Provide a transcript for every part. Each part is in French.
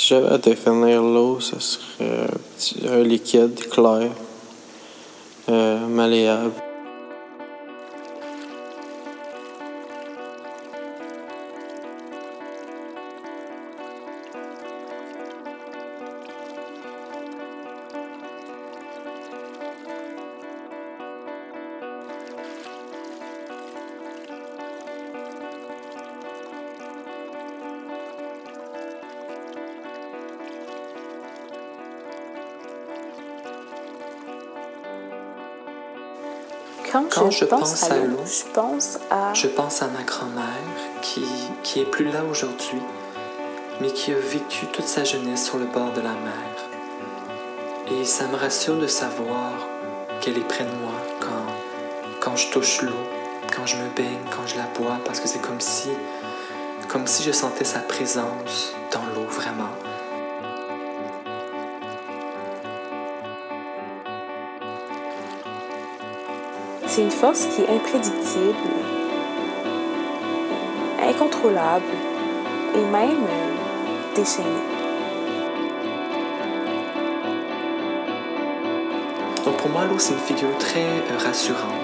Si j'avais à définir l'eau, ce serait un liquide clair, malléable. Quand je pense à l'eau, je pense à ma grand-mère qui est plus là aujourd'hui, mais qui a vécu toute sa jeunesse sur le bord de la mer. Et ça me rassure de savoir qu'elle est près de moi quand je touche l'eau, quand je me baigne, quand je la bois, parce que c'est comme si je sentais sa présence dans l'eau vraiment. C'est une force qui est imprédictible, incontrôlable et même déchaînée. Donc pour moi, l'eau, c'est une figure très rassurante.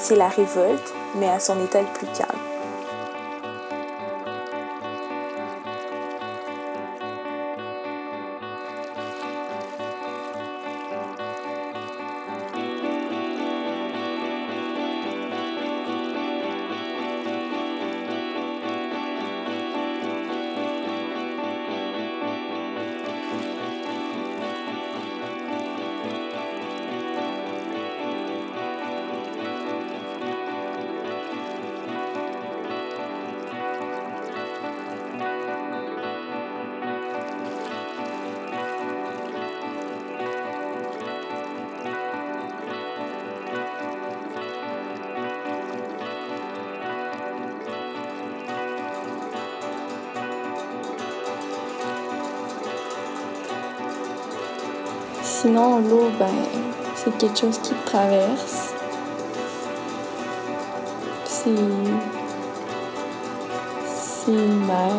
C'est la révolte, mais à son état le plus calme. Sinon, l'eau, c'est quelque chose qui te traverse. C'est une mer.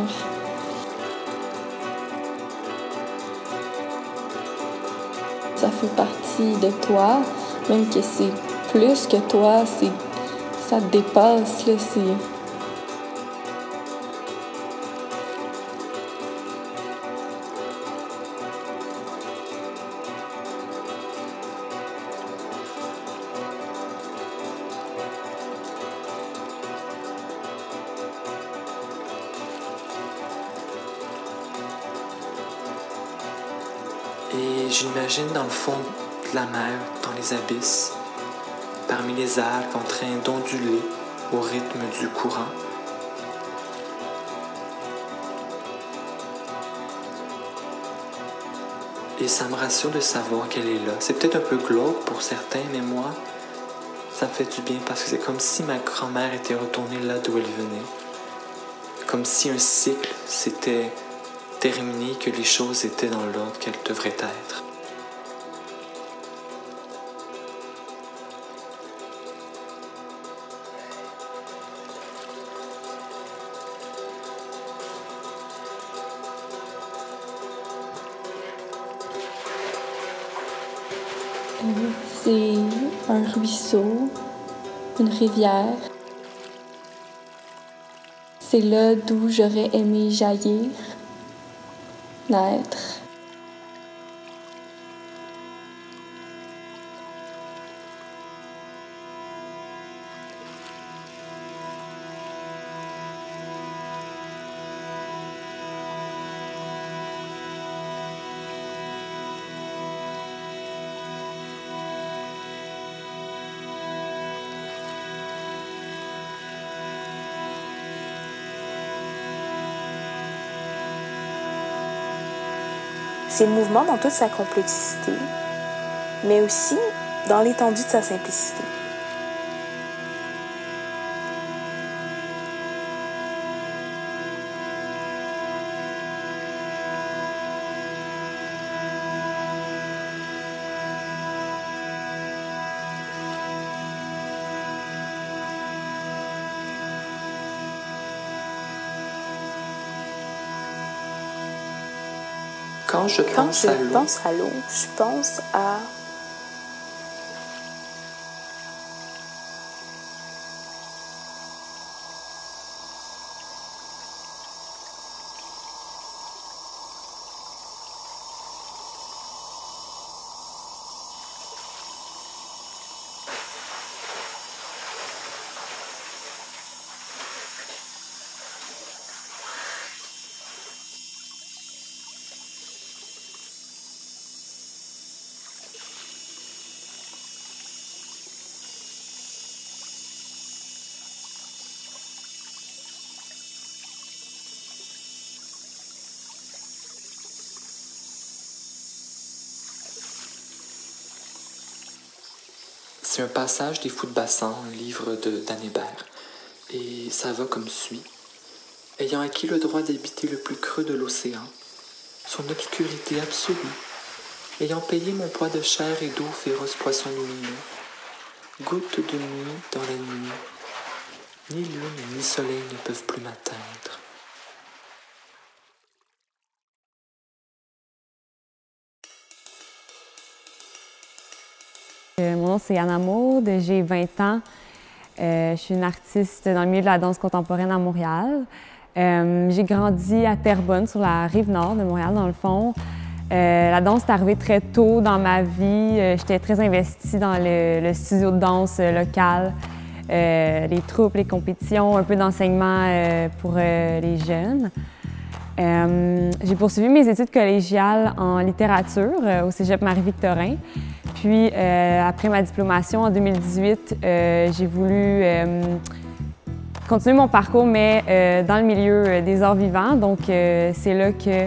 Ça fait partie de toi, même que c'est plus que toi, ça te dépasse, là, c'est... Et j'imagine dans le fond de la mer, dans les abysses, parmi les algues en train d'onduler au rythme du courant. Et ça me rassure de savoir qu'elle est là. C'est peut-être un peu glauque pour certains, mais moi, ça me fait du bien parce que c'est comme si ma grand-mère était retournée là d'où elle venait. Comme si un cycle s'était terminé, que les choses étaient dans l'ordre qu'elles devraient être. C'est un ruisseau, une rivière. C'est là d'où j'aurais aimé jaillir, naître. C'est le mouvement dans toute sa complexité, mais aussi dans l'étendue de sa simplicité. Quand je pense à l'eau, je pense à... C'est un passage des Fous de Bassan, un livre d'Anne Hébert, et ça va comme suit. Ayant acquis le droit d'habiter le plus creux de l'océan, son obscurité absolue, ayant payé mon poids de chair et d'eau, féroce poisson lumineux, goutte de nuit dans la nuit, ni lune ni soleil ne peuvent plus m'atteindre. Mon nom, c'est Anna Maud, j'ai 20 ans. Je suis une artiste dans le milieu de la danse contemporaine à Montréal. J'ai grandi à Terrebonne, sur la rive nord de Montréal, dans le fond. La danse est arrivée très tôt dans ma vie. J'étais très investie dans le studio de danse local, les troupes, les compétitions, un peu d'enseignement pour les jeunes. J'ai poursuivi mes études collégiales en littérature au Cégep Marie-Victorin. Puis, après ma diplomation en 2018, j'ai voulu continuer mon parcours, mais dans le milieu des arts vivants. Donc, c'est là que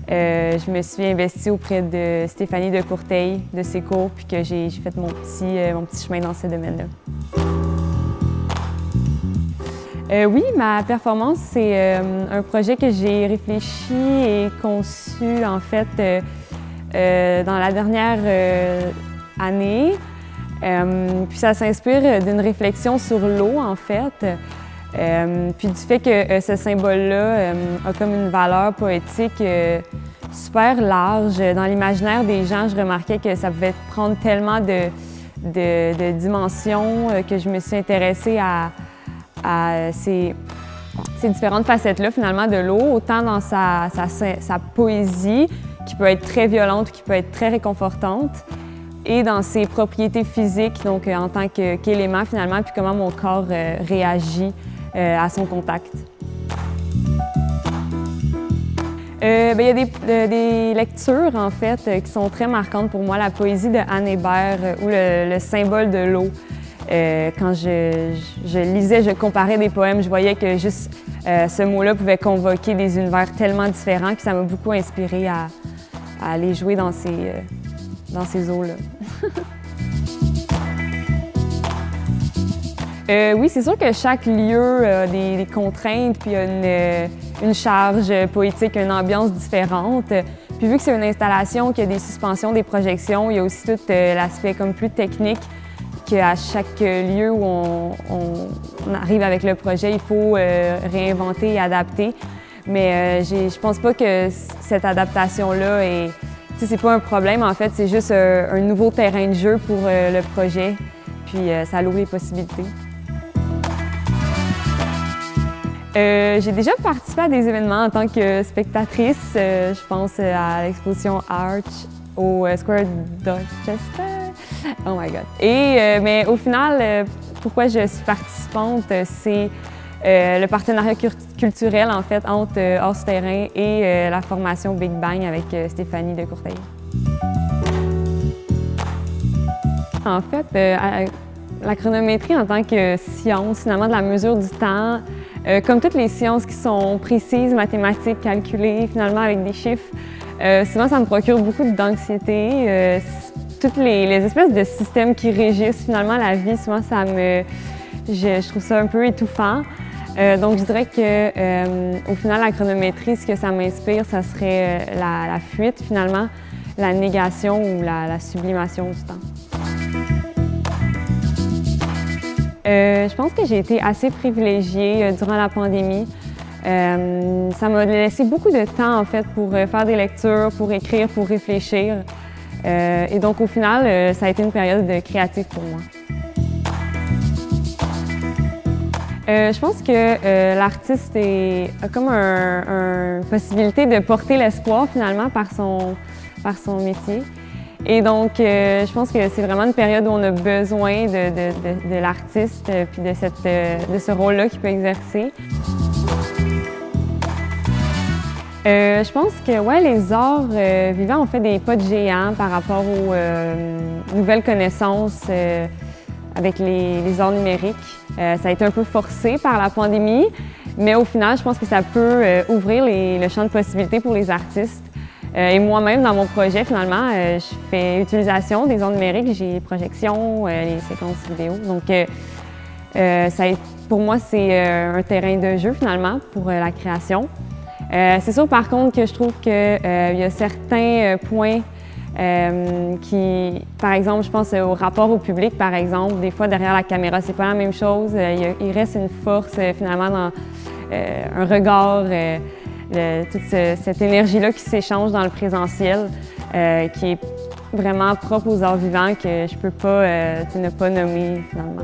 je me suis investie auprès de Stéphanie de Courteil, de ses cours, puis que j'ai fait mon petit chemin dans ce domaine-là. Oui, ma performance, c'est un projet que j'ai réfléchi et conçu, en fait, dans la dernière année. Puis ça s'inspire d'une réflexion sur l'eau, en fait. Puis du fait que ce symbole-là a comme une valeur poétique super large. Dans l'imaginaire des gens, je remarquais que ça pouvait prendre tellement de dimensions que je me suis intéressée à ces différentes facettes-là, finalement, de l'eau, autant dans sa poésie, qui peut être très violente ou qui peut être très réconfortante, et dans ses propriétés physiques, donc en tant qu'élément, finalement, puis comment mon corps réagit à son contact. Il y a des lectures, en fait, qui sont très marquantes pour moi. La poésie de Anne Hébert ou le symbole de l'eau. Quand je lisais, je comparais des poèmes, je voyais que juste ce mot-là pouvait convoquer des univers tellement différents que ça m'a beaucoup inspirée à aller jouer dans ces eaux-là. Oui, c'est sûr que chaque lieu a des contraintes, puis a une charge poétique, une ambiance différente. Puis vu que c'est une installation, qu'il y a des suspensions, des projections, il y a aussi tout l'aspect comme plus technique, qu'à chaque lieu où on arrive avec le projet, il faut réinventer et adapter. Mais je pense pas que cette adaptation-là c'est pas un problème, en fait, c'est juste un nouveau terrain de jeu pour le projet, puis ça ouvre les possibilités. J'ai déjà participé à des événements en tant que spectatrice. Je pense à l'exposition Arch au Square Dorchester. Oh my God! Mais au final, pourquoi je suis participante, c'est le partenariat culturel, en fait, entre Art Souterrain et la formation Big Bang avec Stéphanie de Courteil. En fait, la chronométrie en tant que science, finalement, de la mesure du temps, comme toutes les sciences qui sont précises, mathématiques, calculées, finalement, avec des chiffres, souvent, ça me procure beaucoup d'anxiété. Toutes les espèces de systèmes qui régissent, finalement, la vie, souvent, je trouve ça un peu étouffant. Donc, je dirais qu'au final, la chronométrie, ce que ça m'inspire, ça serait la fuite, finalement, la négation ou la sublimation du temps. Je pense que j'ai été assez privilégiée durant la pandémie. Ça m'a laissé beaucoup de temps, en fait, pour faire des lectures, pour écrire, pour réfléchir. Et donc, au final, ça a été une période créative pour moi. Je pense que l'artiste a comme une possibilité de porter l'espoir, finalement, par son métier. Et donc, je pense que c'est vraiment une période où on a besoin de l'artiste puis de ce rôle-là qu'il peut exercer. Je pense que ouais, les arts vivants ont fait des pas de géant par rapport aux nouvelles connaissances avec les arts numériques. Ça a été un peu forcé par la pandémie, mais au final, je pense que ça peut ouvrir le champ de possibilités pour les artistes. Et moi-même, dans mon projet, finalement, je fais utilisation des ondes numériques, j'ai les projections, les séquences vidéo. Donc, pour moi, c'est un terrain de jeu, finalement, pour la création. C'est sûr, par contre, que je trouve qu'il y a certains points qui, par exemple, je pense au rapport au public, par exemple, des fois, derrière la caméra, c'est pas la même chose. Il reste une force, finalement, dans un regard, toute cette énergie-là qui s'échange dans le présentiel, qui est vraiment propre aux arts vivants, que je peux pas ne pas nommer, finalement.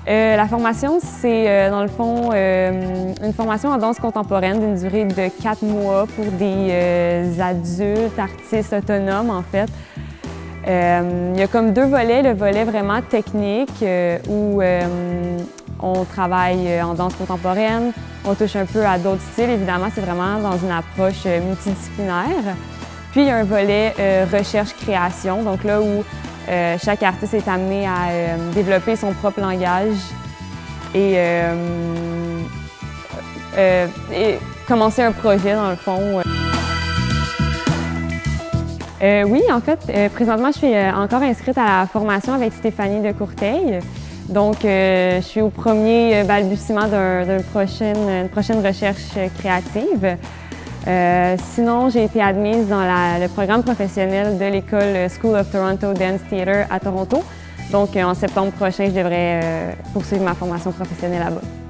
La formation, c'est dans le fond une formation en danse contemporaine d'une durée de 4 mois pour des adultes, artistes autonomes en fait. Il y a comme 2 volets, le volet vraiment technique où on travaille en danse contemporaine, on touche un peu à d'autres styles, évidemment c'est vraiment dans une approche multidisciplinaire. Puis il y a un volet recherche-création, donc là où chaque artiste est amené à développer son propre langage et commencer un projet, dans le fond. Oui, en fait, présentement, je suis encore inscrite à la formation avec Stéphanie de Courteil. Donc, je suis au premier balbutiement d'une prochaine recherche créative. Sinon, j'ai été admise dans le programme professionnel de l'école School of Toronto Dance Theatre à Toronto. Donc, en septembre prochain, je devrais poursuivre ma formation professionnelle là-bas.